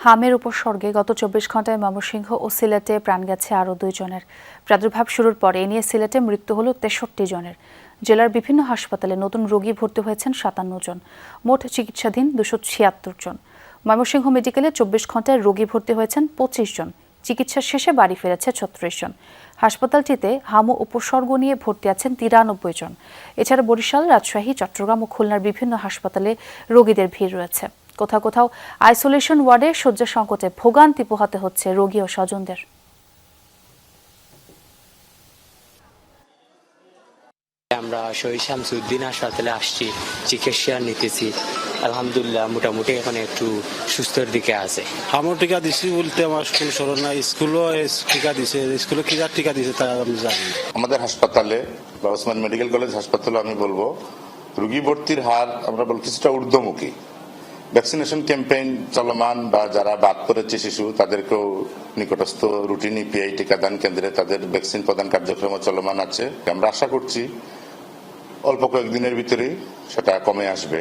হামের উপসর্গে গত 24 ঘন্টায় ময়মনসিংহ ও সিলেটে প্রাণ গেছে আরও 2 জনের। প্রাদুর্ভাব শুরুর পরে এ নিয়ে সিলেটে মৃত্যু হল 63 জনের। জেলার বিভিন্ন হাসপাতালে নতুন রোগী ভর্তি হয়েছেন 57 জন, মোট চিকিৎসাধীন 276 জন। ময়মনসিংহ মেডিকেলে 24 ঘন্টায় রোগী ভর্তি হয়েছেন 25 জন, চিকিৎসা শেষে বাড়ি ফিরেছে 36 জন। হাসপাতালটিতে হামু উপসর্গ নিয়ে ভর্তি আছেন 93 জন। এছাড়া বরিশাল, রাজশাহী, চট্টগ্রাম ও খুলনার বিভিন্ন হাসপাতালে রোগীদের ভিড় রয়েছে। কোথাও কোথাও আইসোলেশন ওয়ার্ডে শয্যা সংকটে ভোগান্তি পোহাতে হচ্ছে রোগী ও স্বজনদের। আমরা শহীদ শামসুদ্দিন হাসপাতালে আসছি, চিকিৎসা নিতেছি। আলহামদুলিল্লাহ মোটামুটি এখন একটু সুস্থর দিকে আছে। আমার টিকা দিছি বলতে আমার স্কুল স্মরণ নাই, স্কুলও টিকা দিছে, স্কুলে কি টিকা দিছে তা আমি জানি। আমাদের হাসপাতালে বা ওসমান মেডিকেল কলেজ হাসপাতালে আমি বলবো রোগী ভর্তির হার আমরা বল কিছুটা ঊর্ধ্বমুখী। ভ্যাকসিনেশন ক্যাম্পেইন চলমান বা যারা বাদ পড়েছে শিশু তাদেরকেও নিকটস্থ রুটিন ইপিআই টিকাদান কেন্দ্রে তাদের ভ্যাকসিন প্রদান কার্যক্রম চলমান আছে। আমরা আশা করছি অল্প কয়েকদিনের ভিতরেই সেটা কমে আসবে।